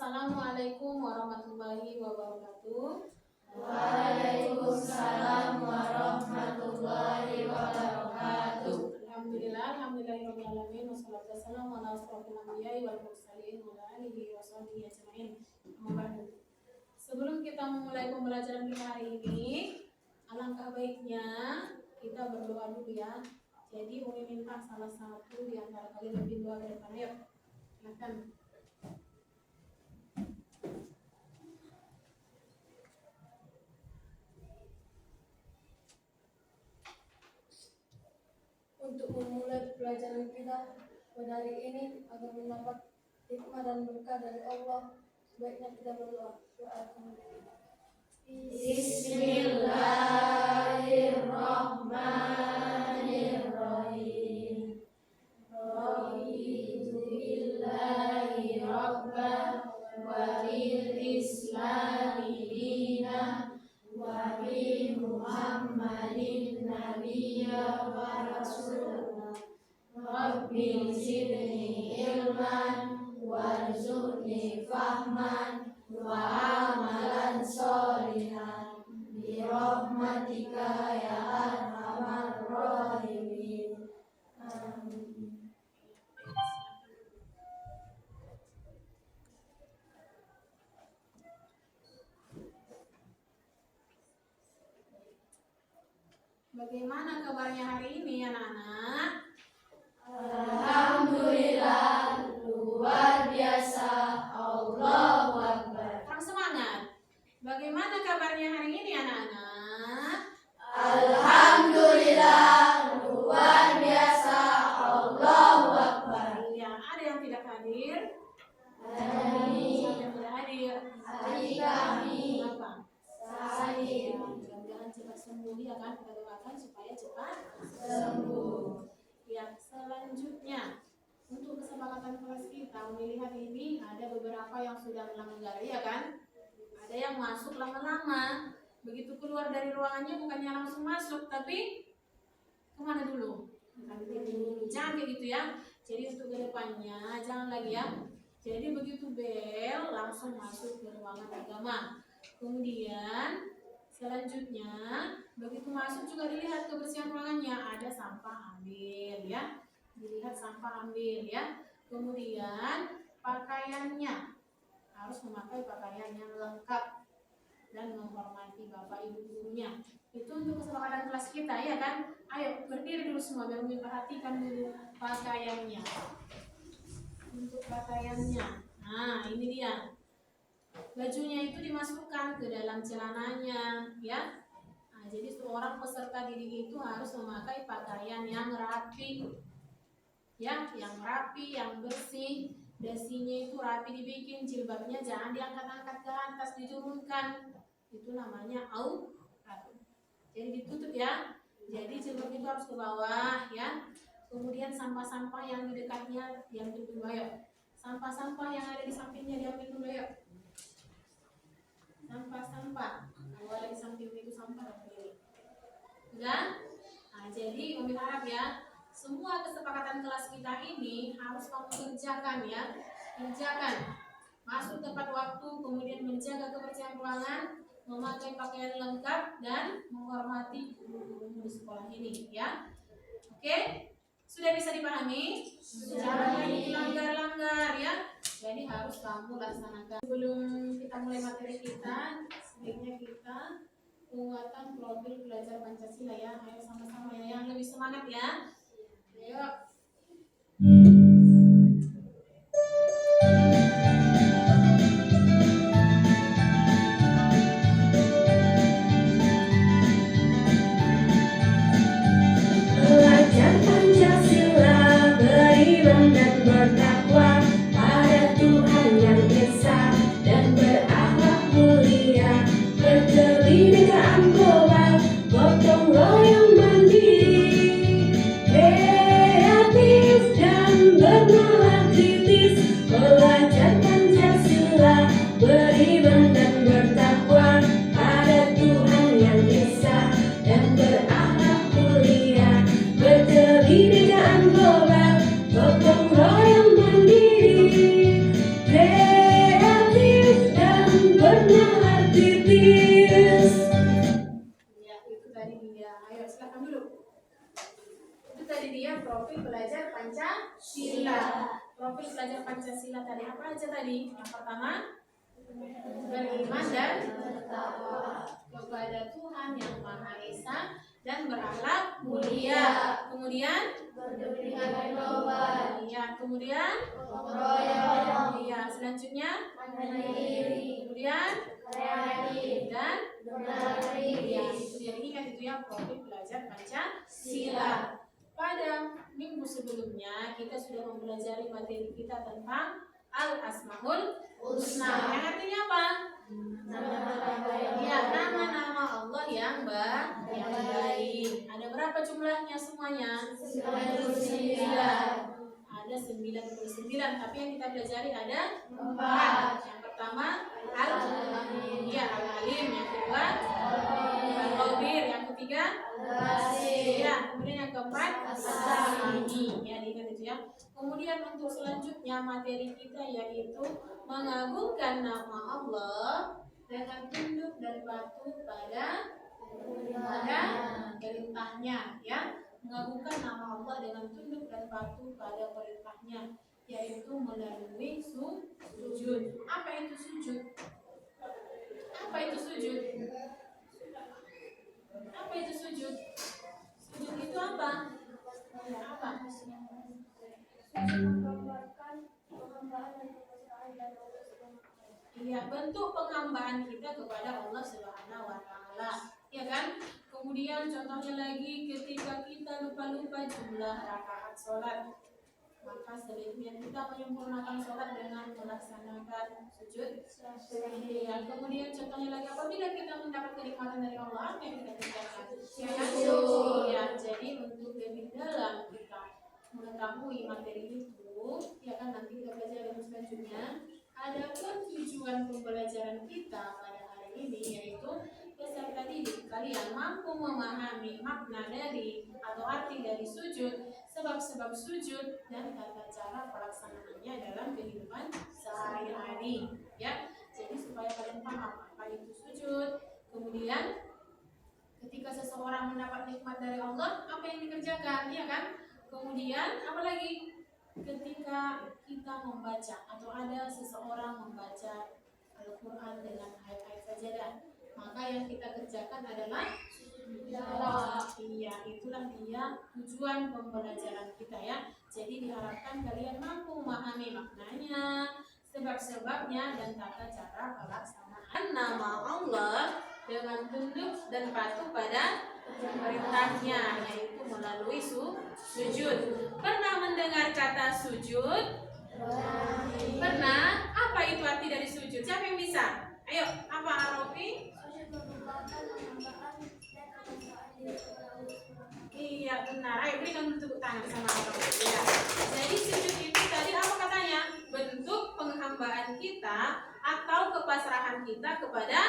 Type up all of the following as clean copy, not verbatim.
Assalamualaikum warahmatullahi wabarakatuh. Waalaikumsalam warahmatullahi wabarakatuh. Alhamdulillahirabbil alamin wassalatu wassalamu ala asrofil anbiya'i wal mursalin wa ala alihi washabihi ajmain. Sebelum kita memulai pembelajaran kita hari ini, alangkah baiknya kita berdoa dulu ya. Jadi Umi minta salah satu di antara kalian lebih doa ke depan, yuk. Silakan. Untuk memulai pelajaran kita pada hari ini agar mendapat hikmah dan berkah dari Allah, sebaiknya kita berdoa. Bismillahirrahmanirrahim. Raditu billahi rabban wa bil islami dinan wa bi Muhammadin nabiyya wa rasulah. Rabbi zidni ilman warzuqni fahman wa amalan sholihan bi rahmatika ya arhamar rahimin. Amin. Bagaimana kabarnya hari ini anak-anak? Alhamdulillah, luar biasa, Allahu Akbar. Orang semangat. Bagaimana kabarnya hari ini anak-anak? Alhamdulillah, luar biasa, Allahu Akbar. Ya, ada yang tidak hadir? Adik Siapa yang tidak hadir? kami Kenapa? sakit Mudah-mudahan cepat sembuh ya kan? Kita doakan supaya cepat sembuh. Ya, selanjutnya untuk kesepakatan kelas kita melihat ini ada beberapa yang sudah melanggar, ya kan? Ada yang masuk lama-lama, begitu keluar dari ruangannya bukannya langsung masuk, tapi kemana dulu? Jangan kayak gitu ya. Jadi untuk kedepannya jangan lagi ya. Jadi begitu bel langsung masuk ke ruangan agama. Kemudian selanjutnya begitu masuk juga dilihat kebersihan ruangannya, ada sampah ambil ya, dilihat sampah ambil ya. Kemudian pakaiannya harus memakai pakaian yang lengkap dan menghormati bapak ibu gurunya. Itu untuk kesepakatan kelas kita ya kan. Ayo berdiri dulu semua biar memperhatikan dulu pakaiannya. Untuk pakaiannya, nah ini dia. Bajunya itu dimasukkan ke dalam celananya ya. Nah, jadi seorang peserta didik itu harus memakai pakaian yang rapi ya, yang rapi, yang bersih. Dasinya itu rapi dibikin, jilbabnya jangan diangkat-angkat ke atas, diturunkan. Itu namanya aurat. Jadi ditutup ya. Jadi jilbab itu harus ke bawah ya. Kemudian sampah-sampah yang di dekatnya yang ditutup ya. Sampah-sampah yang ada di sampingnya diambil dulu ya. Sampah-sampah, kalau ada di samping itu sampah ini. Udah? Nah, jadi Umi harap ya, semua kesepakatan kelas kita ini harus kamu kerjakan ya. Kerjakan. Masuk tepat waktu, kemudian menjaga kebersihan ruangan, memakai pakaian lengkap dan menghormati guru-guru di sekolah ini ya. Oke? Sudah bisa dipahami? Jangan lagi langgar-langgar ya. Jadi harus kamu laksanakan. Sebelum kita mulai materi kita, sebaiknya kita penguatan profil belajar Pancasila ya. Ayo sama-sama ya, yang lebih semangat ya. Ayo. Belajar Pancasila, beriman dan bertakwa pada Tuhan yang esa dan berakhlak mulia, berkebinekaan global, gotong royong mandiri, kreatif dan bernalar kritis. Belajar Pancasila, beriman dan bertakwa pada Tuhan yang esa dan berakhlak mulia, berkebinekaan global, gotong royong profil belajar Pancasila. Profil belajar Pancasila tadi apa aja tadi? Yang pertama, beriman dan kepada Tuhan yang Maha Esa dan berakhlak mulia. Kemudian iya, kemudian iya, selanjutnya kemudian dan iya, itu yang ingat itu ya, profil belajar Pancasila. Pada minggu sebelumnya kita sudah mempelajari materi kita tentang Al-Asmaul Husna. Yang artinya apa? Ya, nama-nama Allah yang baik. Ada berapa jumlahnya semuanya? 99. Ada 99, tapi yang kita pelajari ada 4. Yang pertama Al-Alim, yang kedua Al-Khabir, yang ketiga ya, kemudian yang keempat As-Sami. Ya, diingat itu ya. Kemudian untuk selanjutnya materi kita yaitu mengagungkan nama Allah dengan tunduk dan patuh pada perintahnya, ya. Mengagungkan nama Allah dengan tunduk dan patuh pada perintahnya, yaitu melalui sujud. Apa itu sujud? Apa itu sujud? Apa itu sujud? Sujud itu apa? Ya, apa? Iya, bentuk penghambaan kita kepada Allah Subhanahu wa Ta'ala, ya kan? Kemudian contohnya lagi, ketika kita lupa-lupa jumlah rakaat sholat, maka sebaiknya kita menyempurnakan sholat dengan melaksanakan sujud. Ya, kemudian contohnya lagi, apabila kita mendapat kenikmatan dari Allah, apa yang kita kerjakan? Ya, jadi untuk lebih dalam kita mengetahui materi itu, ya kan, nanti kita belajar lebih selanjutnya. Adapun tujuan pembelajaran kita pada hari ini yaitu peserta didik kalian mampu memahami makna dari atau arti dari sujud, sebab-sebab sujud, dan tata cara pelaksanaannya dalam kehidupan sehari-hari. Ya, jadi supaya kalian paham apa itu sujud. Kemudian ketika seseorang mendapat nikmat dari Allah, apa yang dikerjakan, ya kan? Kemudian apalagi ketika kita membaca atau ada seseorang membaca Al-Quran dengan ayat-ayat sajadah, maka yang kita kerjakan adalah iya, itulah dia tujuan pembelajaran kita, ya. Jadi diharapkan kalian mampu memahami maknanya, sebab-sebabnya, dan tata cara pelaksanaan nama Allah dengan tunduk dan patuh pada perintahnya, yaitu melalui sujud. Pernah mendengar kata sujud? Pernah? Apa itu arti dari sujud? Siapa yang bisa? Ayo, apa Arofi? Iya, benar. Ayo berikan tepuk tangan sama Arofi. Ya. Jadi sujud itu tadi apa katanya? Bentuk penghambaan kita atau kepasrahan kita kepada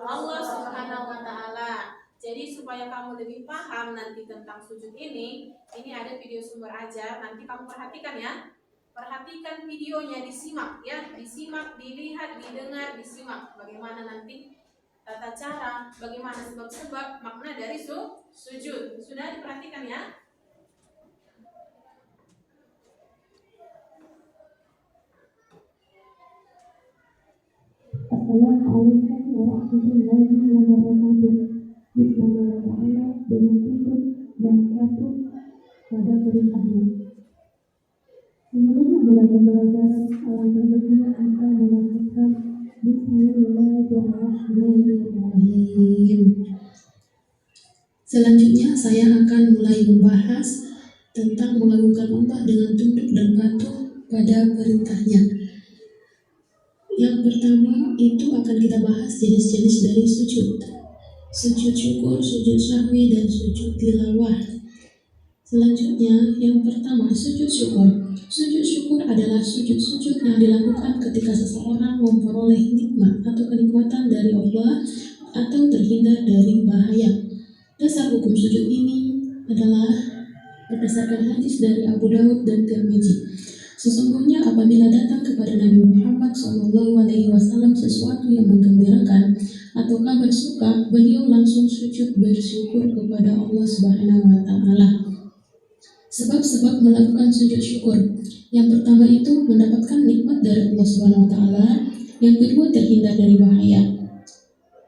Allah Subhanahu wa Ta'ala. Jadi supaya kamu lebih paham nanti tentang sujud ini ada video sumber ajar, nanti kamu perhatikan ya. Perhatikan videonya, disimak ya, disimak, dilihat, didengar, disimak bagaimana nanti tata cara, bagaimana sebab-sebab makna dari sujud. Sudah diperhatikan ya? Assalamualaikum warahmatullahi wabarakatuh. Bismillahirrahmanirrahim. Dengan tunduk dan patuh pada perintahnya. Sebelum memulai pembelajaran, alangkah baiknya kita melakukan Bismillahirrahmanirrahim. Selanjutnya saya akan mulai membahas tentang mengagungkan Allah dengan tunduk dan patuh pada perintahnya. Yang pertama itu akan kita bahas jenis-jenis dari sujud. Sujud syukur, sujud sahwi, dan sujud tilawah. Selanjutnya yang pertama sujud syukur. Sujud syukur adalah sujud-sujud yang dilakukan ketika seseorang memperoleh nikmat atau kenikmatan dari Allah atau terhindar dari bahaya. Dasar hukum sujud ini adalah berdasarkan hadis dari Abu Daud dan Tirmidzi. Sesungguhnya apabila datang kepada Nabi Muhammad SAW sesuatu yang menggembirakan atau kabar suka, beliau langsung sujud bersyukur kepada Allah Subhanahu wa Ta'ala. Sebab-sebab melakukan sujud syukur. Yang pertama itu mendapatkan nikmat dari Allah Subhanahu wa taala, yang kedua terhindar dari bahaya.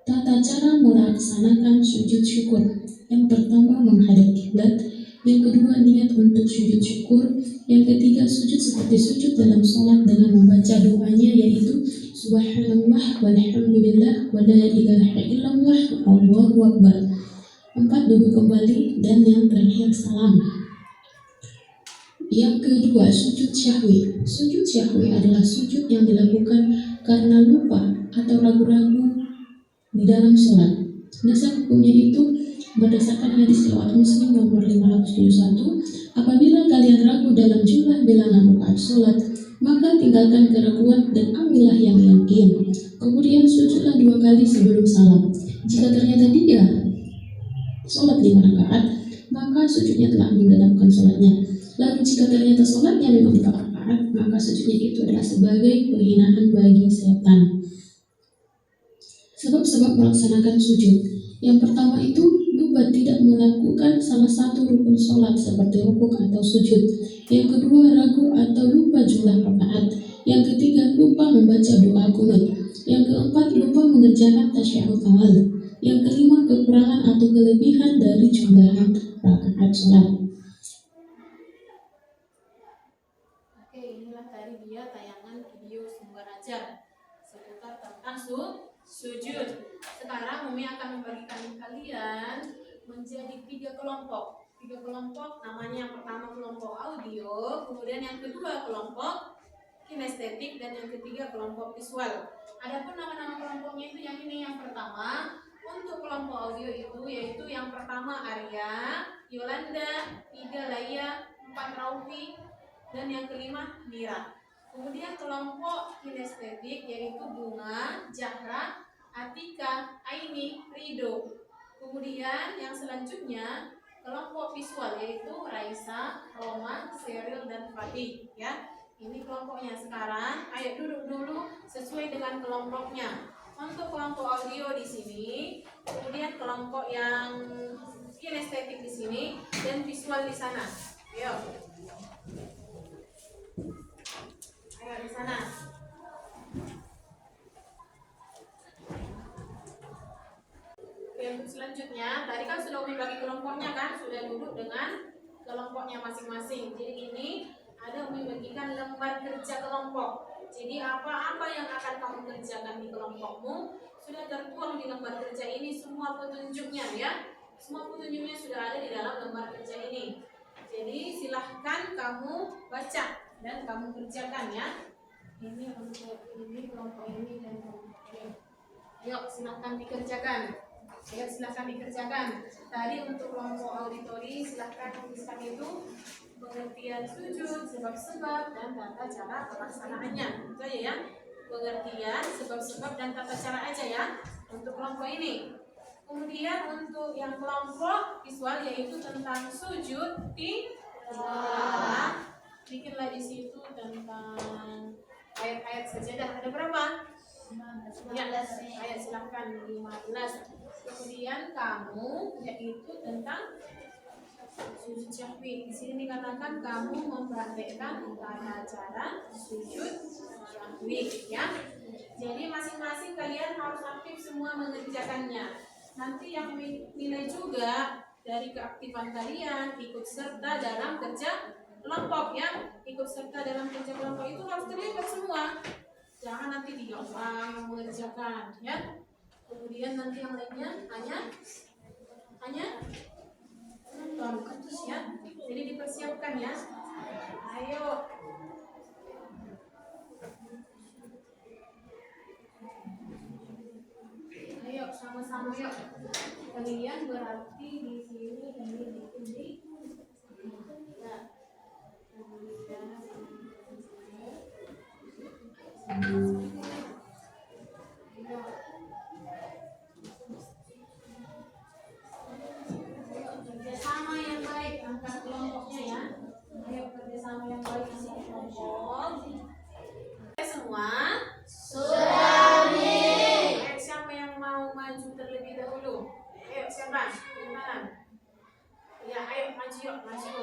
Tata cara melaksanakan sujud syukur. Yang pertama menghadap kiblat, yang kedua niat untuk sujud syukur, yang ketiga sujud seperti sujud dalam sholat dengan membaca doanya yaitu Subhanallah walhamdulillah wa la ilaha illallah Allahu akbar. 4. Duduk kembali, dan yang terakhir salam. Yang kedua, sujud syahwi. Sujud syahwi adalah sujud yang dilakukan karena lupa atau ragu-ragu di dalam sholat. Dasar hukumnya itu berdasarkan hadis riwayat Muslim nomor 571, apabila kalian ragu dalam jumlah bilangan rakaat sholat, maka tinggalkan keraguan dan ambillah yang yakin. Kemudian sujudlah 2 kali sebelum salam. Jika ternyata dia sholat 5 rakaat, maka sujudnya telah menggenapkan sholatnya. Lalu jika ternyata sholatnya memang 4 rakaat, maka sujudnya itu adalah sebagai penghinaan bagi setan. Sebab-sebab melaksanakan sujud. Yang pertama itu lupa tidak melakukan salah satu rukun sholat seperti rukuk atau sujud. Yang kedua ragu atau lupa jumlah rakaat. Yang ketiga lupa membaca doa qunut. Yang keempat lupa mengerjakan tasyahud awal. Yang kelima kekurangan atau kelebihan dari jumlah rakaat sholat. Oke, inilah tadi dia tayangan video sumber ajar seputar tentang sujud. Sekarang Umi akan membagikan kalian menjadi 3 kelompok. 3 kelompok, namanya yang pertama kelompok audio, kemudian yang kedua kelompok kinestetik, dan yang ketiga kelompok visual. Adapun nama-nama kelompoknya itu yang ini. Yang pertama untuk kelompok audio itu yaitu yang pertama Arya, Yolanda, 3 Laya, 4 Raufi, dan yang kelima Mira. Kemudian kelompok kinestetik yaitu Bunga, Jahra, Atika, Aini, Rido. Kemudian yang selanjutnya kelompok visual yaitu Raisa, Roma, Seril, dan Fatih. Ya, ini kelompoknya. Sekarang ayo duduk dulu sesuai dengan kelompoknya. Untuk kelompok audio di sini, kemudian kelompok yang kinestetik di sini, dan visual di sana. Ayo di sana. Oke, untuk selanjutnya tadi kan sudah Umi bagi kelompoknya kan, sudah duduk dengan kelompoknya masing-masing. Jadi ini ada Umi bagikan lembar kerja kelompok. Jadi apa-apa yang akan kamu kerjakan di kelompokmu sudah tertuang di lembar kerja ini, semua petunjuknya ya. Semua petunjuknya sudah ada di dalam lembar kerja ini. Jadi silahkan kamu baca dan kamu kerjakan ya. Ini untuk ini kelompok ini dan kelompok ini. Ayo silahkan dikerjakan. Tadi untuk kelompok auditori silahkan tuliskan itu pengertian sujud, sebab-sebab, dan tata cara pelaksanaannya. Itu aja ya. Pengertian, sebab-sebab, dan tata cara aja ya untuk kelompok ini. Kemudian untuk yang kelompok visual yaitu tentang sujud tilawah. Bikinlah di situ tentang ayat-ayat sajadah. Ada berapa? 15 ayat, silahkan 15. Kemudian kamu yaitu tentang sujud syahwi. Di sini dikatakan kamu mempraktekkan tata cara sujud syahwi ya. Jadi masing-masing kalian harus aktif semua mengerjakannya. Nanti yang nilai juga dari keaktifan kalian ikut serta dalam kerja kelompok ya. Ikut serta dalam kerja kelompok itu harus terlibat semua. Jangan nanti 3 orang yang mengerjakan ya. Kemudian nanti yang lainnya hanya nonton ya. Jadi dipersiapkan ya. Ayo. Ayo sama-sama yuk. Kalian berarti di sini ini ya. Kerjasama yang baik antar kelompoknya ya. Ayo kerjasama yang baik antar kelompok. Semua sudah nih. Ayo siapa yang mau maju terlebih dahulu? Ayo siapa? Gimana? Ya ayo maju yuk, maju.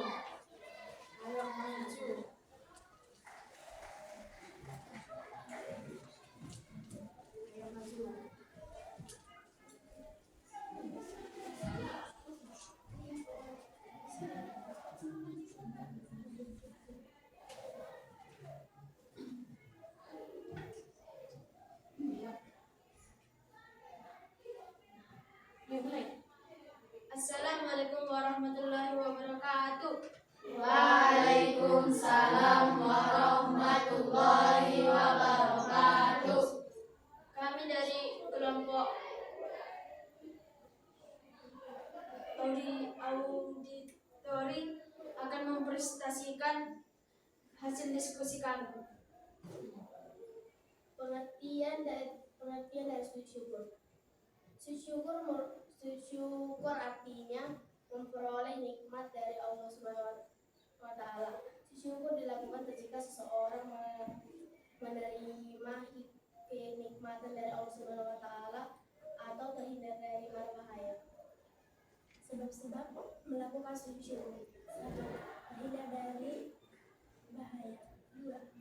saksikan hasil diskusi kami. Pengertian dari sujud syukur. Sujud syukur artinya memperoleh nikmat dari Allah Subhanahu wa Ta'ala. Sujud syukur dilakukan ketika seseorang menerima kenikmatan dari Allah Subhanahu wa Ta'ala atau terhindar dari mara bahaya. Sebab-sebab melakukan sujud syukur: 1. Terhindar dari bahaya. 2.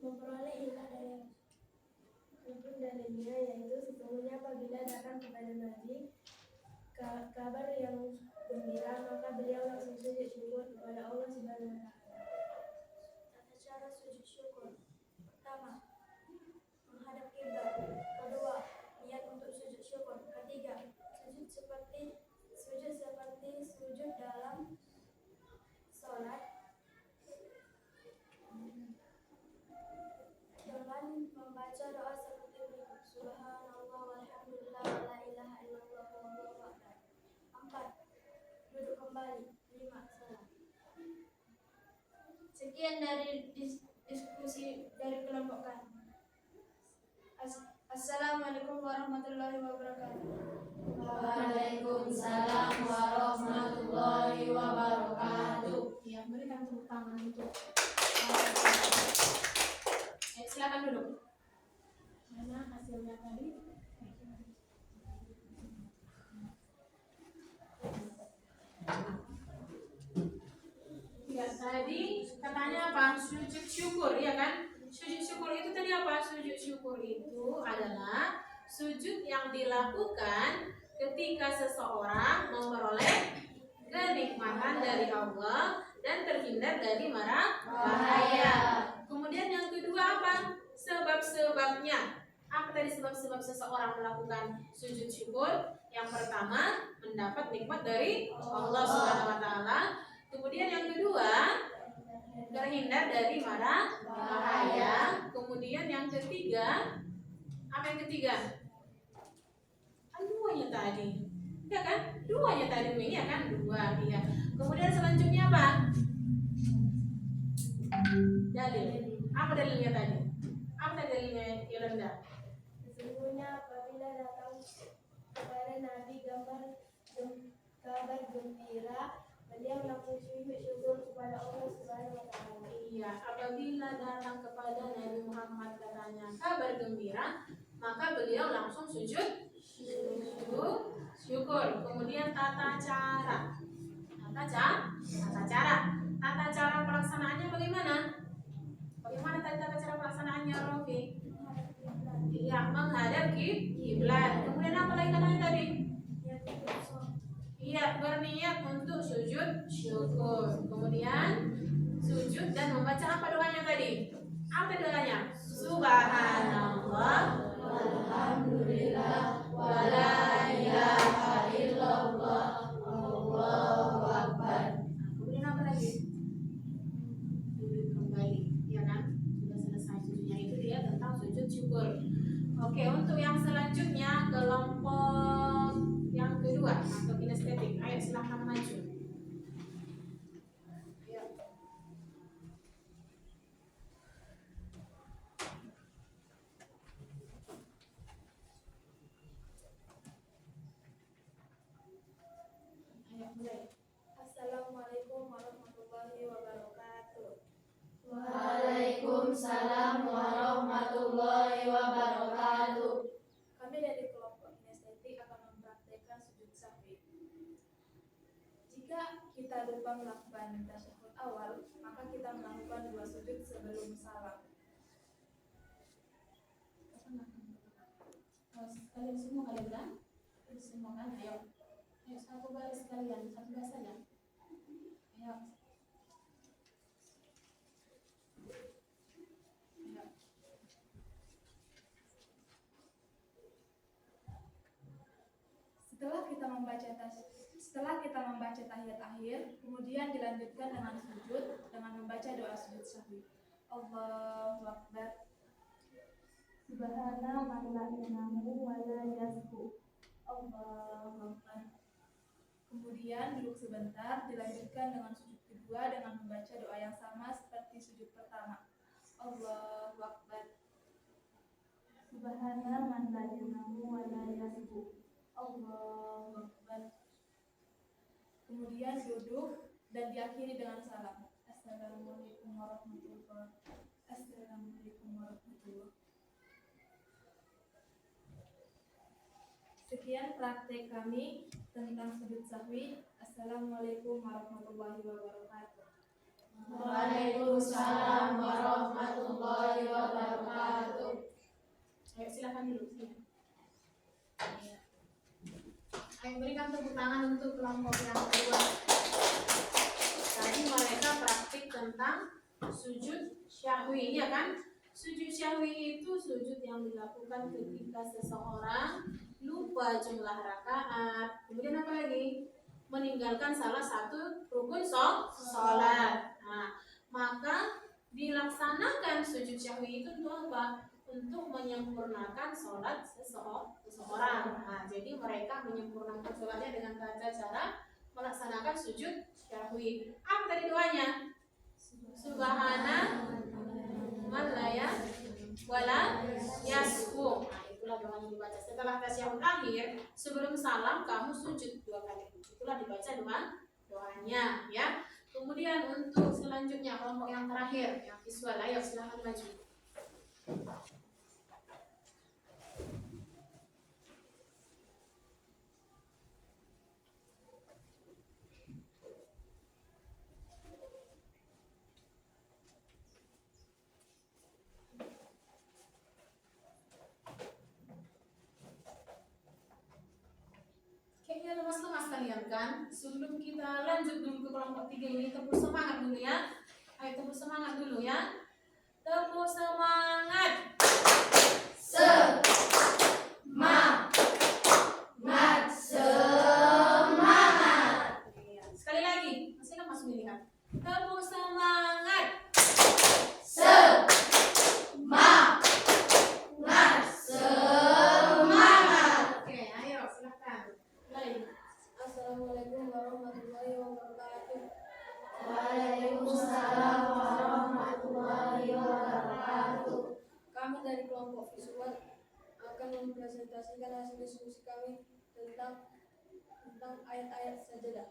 Memperoleh ilmu darinya, yaitu sesungguhnya apabila datang kepada Nabi kabar yang gembira, maka beliau langsung sujud syukur kepada Allah Subhanahu wa Ta'ala. Tata cara sujud syukur: pertama, menghadap kiblat. Kedua, niat untuk sujud syukur. Ketiga, sujud seperti sujud dalam sholat dengan membaca doa seperti berikut: Subhanallah walhamdulillah wa la ilaha illallah wallahu akbar. 4. Duduk kembali. 5. Salam. Sekian dari diskusi dari kelompok kami. Assalamualaikum warahmatullahi wabarakatuh. Waalaikumsalam warahmatullahi wabarakatuh. Ya, berikan tepuk tangan untuk. Silakan duduk. Mana hasilnya tadi? Ya, tadi katanya apa? Sujud syukur, ya kan? Sujud syukur itu tadi apa? Sujud syukur itu adalah sujud yang dilakukan ketika seseorang memperoleh kenikmatan dari Allah dan terhindar dari mara bahaya. Kemudian yang kedua apa? Sebab-sebabnya. Apa tadi sebab-sebab seseorang melakukan sujud syukur? Yang pertama, mendapat nikmat dari Allah Subhanahu wa Ta'ala. Kemudian yang kedua, terhindar dari mara bahaya. Kemudian yang ketiga, apa yang ketiga? Duanya tadi, ya kan? Duanya tadi, ya kan? Dua, iya. Kemudian selanjutnya apa? Dalil. Apa dalilnya tadi? Apa dalilnya Yolanda? Sesungguhnya apabila datang kepada Nabi kabar gembira, beliau langsung sujud syukur kepada Allah Subhanahu wa Ta'ala. Iya, apabila datang kepada Nabi Muhammad katanya kabar gembira, maka beliau langsung sujud syukur. Kemudian tata cara pelaksanaannya bagaimana? Bagaimana tadi tata cara pelaksanaannya, Rofi? Iya, menghadap kiblat. Kemudian apa lagi katanya tadi? Iya, berniat untuk sujud syukur. Kemudian sujud dan membaca apa doanya tadi? Apa doanya? Subhanallah walhamdulillah wa la ilaha illallah wallahu akbar. Kemudian apa lagi? Duduk kembali, ya kan? Sudah selesai sujudnya, itu dia tentang sujud syukur. Oke, untuk yang selanjutnya kelompok yang kedua atau kinestetik. Ayo silahkan maju. Assalamualaikum warahmatullahi wabarakatuh. Waalaikumsalam warahmatullahi wabarakatuh. Kami dari kelompok kinestetik akan mempraktekkan sujud sahwi. Jika kita lupa melakukan tasyahud awal, maka kita melakukan 2 sujud sebelum salam. Kalian semua kalian bilang? Semua kan? Ayo. Ayo satu baris kalian, satu baris saja. Ayo. Setelah kita membaca tahiyat akhir, kemudian dilanjutkan dengan sujud dengan membaca doa sujud sahwi. Allahu Akbar. Subhana man la ilaha wa la yazku. Allahu Akbar. Kemudian duduk sebentar, dilanjutkan dengan sujud kedua dengan membaca doa yang sama seperti sujud pertama. Allahu Akbar. Subhana man la yanamu wa la yasbu. Allahu Akbar. Kemudian duduk dan diakhiri dengan salam. Assalamualaikum warahmatullahi wabarakatuh. Assalamualaikum warahmatullahi. Sekian praktek kami tentang sujud sahwi. Assalamualaikum warahmatullahi wabarakatuh. Waalaikumsalam warahmatullahi wabarakatuh. Ayo silakan dulu. Ayo berikan tepuk tangan untuk kelompok yang kedua. Tadi mereka praktik tentang sujud syahwi, ya kan? Sujud syahwi itu sujud yang dilakukan ketika seseorang lupa jumlah rakaat. Kemudian apa lagi? Meninggalkan salah satu rukun sholat. Nah, maka dilaksanakan sujud syahwi itu untuk apa? Untuk menyempurnakan sholat seseorang. Nah, jadi mereka menyempurnakan sholatnya dengan cara melaksanakan sujud syahwi. Apa tadi doanya? Subhana man la wala yasbu. Nah, itulah doa yang dibaca setelah tasyahud akhir. Sebelum salam kamu sujud 2 kali. Itulah dibaca doanya, ya. Kemudian untuk selanjutnya kelompok yang terakhir yang visual, ayo silahkan maju. Kayaknya lemas-lemas kalian kan? Sebelum kita lanjut dulu ke kelompok 3 ini, tepuk semangat dulu ya. Ayo tepuk semangat dulu ya. Tepuk semangat. Semangat. Sekali lagi, masih lemas melihat. Tepuk semangat. Oke, ayo silahkan. Assalamualaikum warahmatullahi wabarakatuh. Waalaikumsalam warahmatullahi wabarakatuh. Kami dari kelompok visual akan mempresentasikan hasil diskusi kami tentang ayat-ayat sajadah.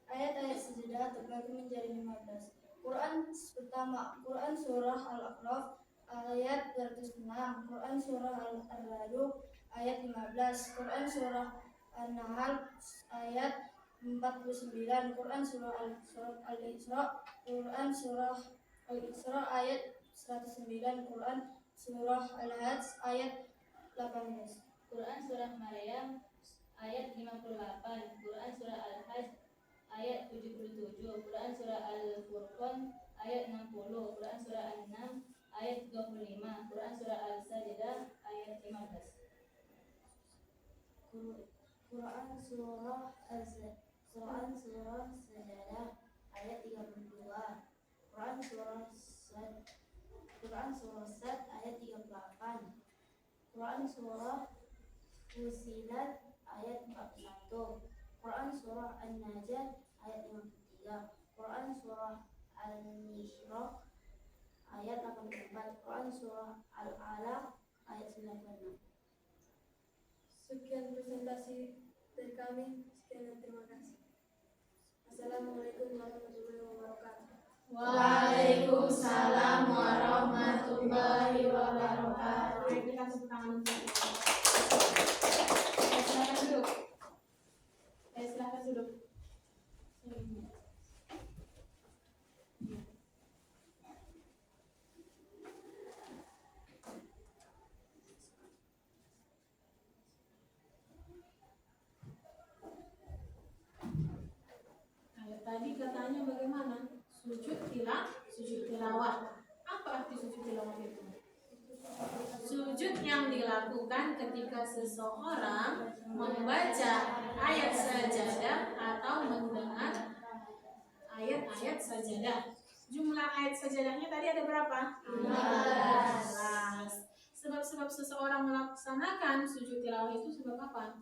Ayat-ayat sajadah terbagi menjadi 15. Quran pertama, Quran surah Al-A'raf ayat 206, Quran surah Al-Ra'd ayat 15, Quran surah An-Nahl ayat 49, Quran surah Al-Isra, Quran surah Al-Isra ayat 109, Quran surah Al-Hajj ayat 18, Quran surah Maryam ayat 58, Quran surah Al-Hajj ayat 77, Quran surah Al-Furqan ayat 60, Quran surah An-Nam ayat 25, Quran surah Al-Sajdah ayat 15. Quran surah Sajadah ayat 32, Quran surah Sad ayat 38, Quran surah Fusilat ayat 41, Quran surah An-Najm ayat 53, Quran surah Al-Isra ayat 84, Quran surah Al-Alaq ayat 96. Sekian presentasi dari kami. Sekian dan terima kasih. Assalamualaikum warahmatullahi wabarakatuh. Waalaikumsalam warahmatullahi wabarakatuh. Berikan tepuk tangan untuk silakan duduk. Silakan duduk. Tadi katanya bagaimana? Sujud tilawah. Apa arti sujud tilawah itu? Sujud yang dilakukan ketika seseorang membaca ayat sajadah atau mendengar ayat-ayat sajadah. Jumlah ayat sajadahnya tadi ada berapa? 15. Sebab-sebab seseorang melaksanakan sujud tilawah itu sebab apa?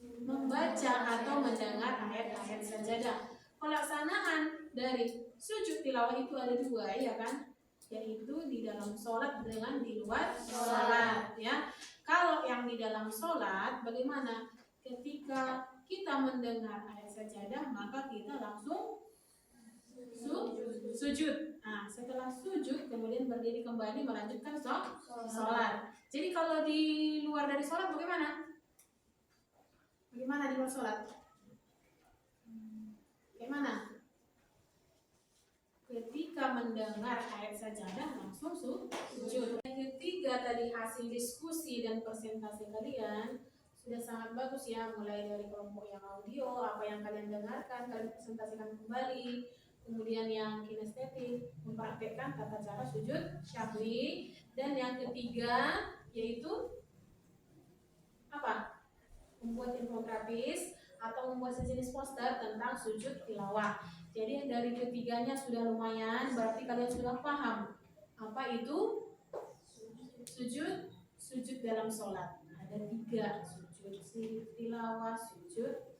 membaca atau mendengar ayat-ayat sajadah. Pelaksanaan dari sujud tilawah itu ada dua, ya kan? Yaitu di dalam sholat dengan di luar sholat, ya. Kalau yang di dalam sholat, bagaimana? Ketika kita mendengar ayat sajadah, maka kita langsung sujud. Nah, setelah sujud, kemudian berdiri kembali melanjutkan sholat. Jadi kalau di luar dari sholat, bagaimana? Bagaimana di luar sholat? Bagaimana? Ketika mendengar ayat sajadah langsung sujud. Yang ketiga tadi hasil diskusi dan presentasi kalian sudah sangat bagus ya, mulai dari kelompok yang audio, apa yang kalian dengarkan kalian presentasikan kembali. Kemudian yang kinestetik mempraktekkan tata cara sujud syahwi, dan yang ketiga yaitu apa? Membuat infografis atau membuat sejenis poster tentang sujud tilawah. Jadi dari ketiganya sudah lumayan, berarti kalian sudah paham apa itu sujud dalam sholat. Ada 3, sujud tilawah, sujud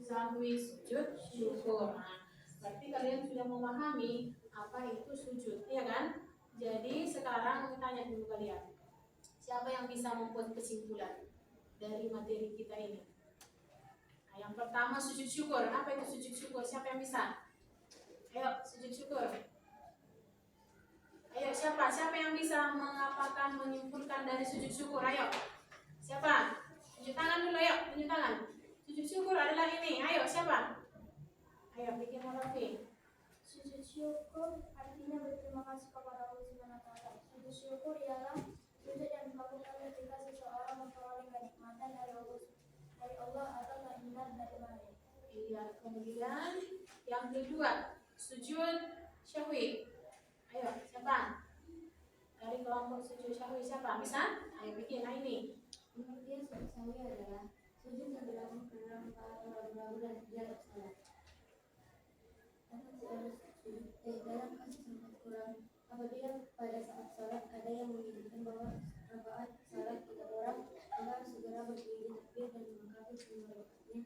sahwi, sujud syukur. Nah, berarti kalian sudah memahami apa itu sujud, ya kan? Jadi sekarang kita tanya dulu kalian, siapa yang bisa membuat kesimpulan dari materi kita ini? Nah, yang pertama sujud syukur. Apa itu sujud syukur? Siapa yang bisa? Ayo, sujud syukur. Ayo, siapa? Siapa yang bisa mengapakan, menyimpulkan dari sujud syukur? Ayo. Siapa? Tunjuk tangan dulu, ayo. Tunjuk tangan. Sujud syukur adalah ini. Ayo, siapa? Ayo, bikin monologi. Sujud syukur artinya berterima kasih kepada Allah Subhanahu wa taala. Sujud syukur ialah sujud yang dilakukan ketika seseorang memperoleh kenikmatan dari Allah atau keinginan dari Maha. Iya, kemudian yang kedua, sujud syahwi. Ayo, siapa? Dari kelompok sujud syahwi siapa? Bisa? Ayo bikin, nah ini. Kemudian sujud sahwi adalah sujud yang dilakukan dalam keadaan ragu-ragu dan tidak salat. Dalam kasus yang kurang, apabila pada saat salat ada yang menginginkan bahwa rakaat salat 3 orang, maka segera berdiri takbir dan melengkapi semua rakaatnya,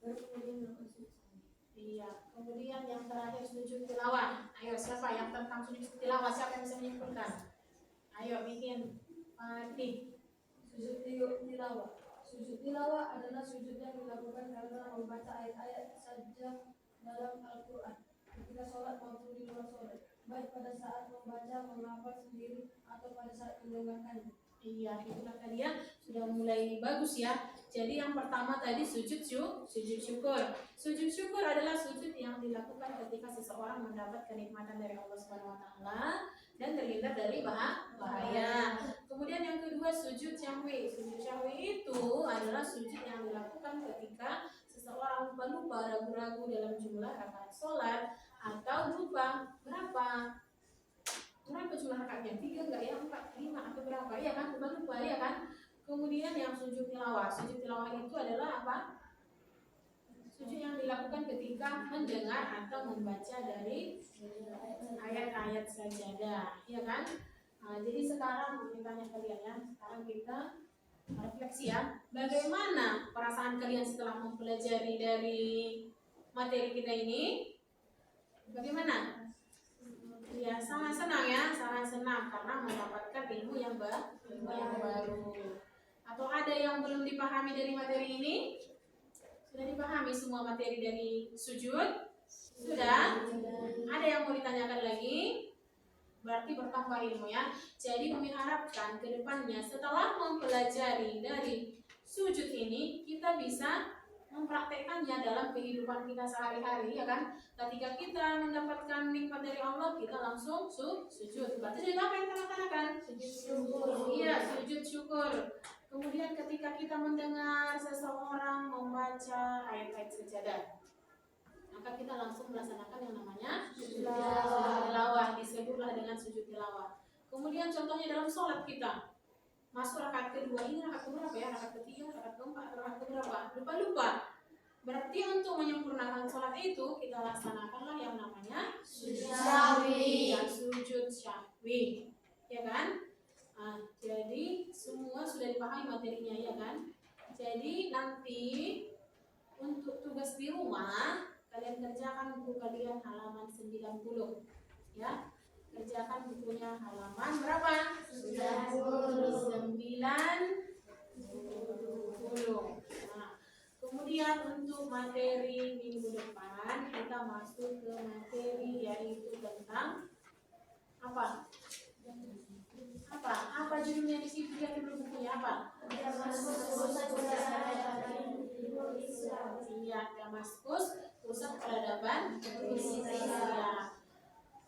baru kemudian melakukan sujud sahwi. Iya, kemudian yang terakhir sujud tilawah. Ayo, siapa yang tentang sujud tilawah? Siapa yang bisa menyimpulkan? Ayo bikin. Nih. Sujud tilawah. Sujud tilawah adalah sujud yang dilakukan karena membaca ayat-ayat saja dalam Al-Quran ketika sholat maupun di luar sholat, baik pada saat membaca, menghafal sendiri, atau pada saat mendengarkannya. Iya, itulah tadi ya, sudah mulai bagus ya. Jadi yang pertama tadi sujud syukur. Sujud syukur adalah sujud yang dilakukan ketika seseorang mendapat kenikmatan dari Allah Subhanahu wa taala dan terhindar dari bahaya. Kemudian yang kedua sujud syahwi. Sujud syahwi itu adalah sujud yang dilakukan ketika seseorang lupa, ragu-ragu dalam jumlah rakaat sholat, atau lupa berapa jumlah rakaatnya, 3 enggak ya, 4, 5 atau berapa, ya kan, lupa ya kan. Kemudian yang sujud tilawah. Sujud tilawah itu adalah apa? Sujud yang dilakukan ketika mendengar atau membaca dari ayat-ayat sajadah, ya kan. Nah, jadi sekarang kita tanya kalian ya, sekarang kita refleksi ya, bagaimana perasaan kalian setelah mempelajari dari materi kita ini? Bagaimana? Ya, sangat senang ya, sangat senang karena mendapatkan ilmu yang baru. Atau ada yang belum dipahami dari materi ini? Sudah dipahami semua materi dari sujud? Sudah? Ada yang mau ditanyakan lagi? Berarti bertambah ilmu ya. Jadi kami harapkan ke depannya setelah mempelajari dari sujud ini, kita bisa mempraktekkannya dalam kehidupan kita sehari-hari, ya kan? Ketika kita mendapatkan nikmat dari Allah, kita langsung sujud. Berarti sujud apa yang kita lakukan? Sujud syukur. Iya, sujud syukur. Kemudian ketika kita mendengar seseorang membaca ayat-ayat sajadah, maka kita langsung melaksanakan yang namanya sujud tilawah. Disebutlah dengan sujud tilawah. Kemudian contohnya dalam sholat kita, masuk rakaat kedua, ini rakaat keberapa ya? Rakaat ketiga, rakaat keempat, rakaat keberapa? Lupa. Berarti untuk menyempurnakan sholat itu kita laksanakanlah yang namanya sujud syahwi. Sujud syahwi, ya kan? Nah, jadi semua sudah dipahami materinya, ya kan? Jadi nanti untuk tugas di rumah kalian kerjakan buku kalian halaman 90 ya. Kerjakan bukunya halaman berapa? 90. Nah, kemudian untuk materi minggu depan kita masuk ke materi yaitu tentang apa? Apa judulnya di situ yang dulu bukunya apa? Iya, Damaskus, Pusat Peradaban Indonesia.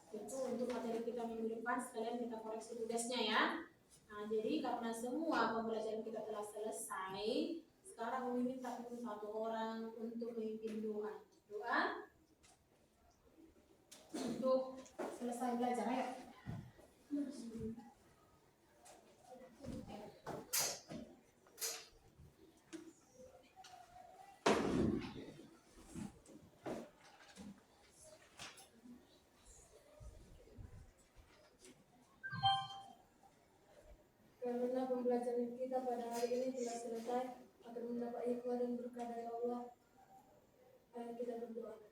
Itu untuk materi kita minggu depan, sekalian kita koreksi tugasnya ya. Nah, jadi karena semua pembelajaran kita telah selesai, sekarang meminta satu orang untuk memimpin doa. Doa untuk selesai belajar, ayo. Karena pembelajaran kita pada hari ini telah selesai, akan mendapat hikmah dan berkah dari Allah. Ayo kita berdoa.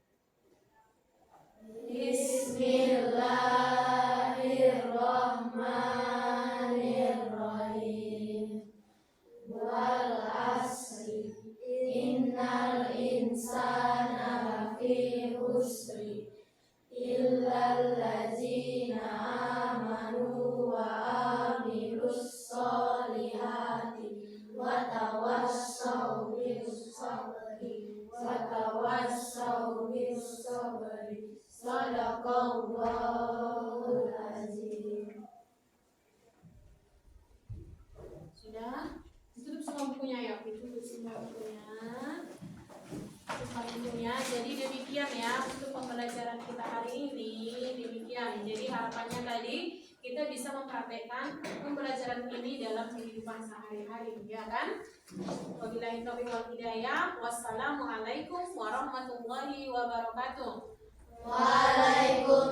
Bismillahirrahmanirrahim. Wal asri innal insana lafi khusri illal ladzina amanu wa amilus solihati wa tawassaw bis sabri wa tawassaw bis sabri. Sadaqallahul azim. Sudah? Ditutup semua bukunya ya, ditutup semua bukunya. Jadi demikian ya untuk pembelajaran kita hari ini. Demikian. Jadi harapannya tadi kita bisa mempraktekkan pembelajaran ini dalam kehidupan sehari-hari, ya kan? Wabillahi taufiq wal hidayah. Wassalamualaikum warahmatullahi wabarakatuh. Waalaikumsalam.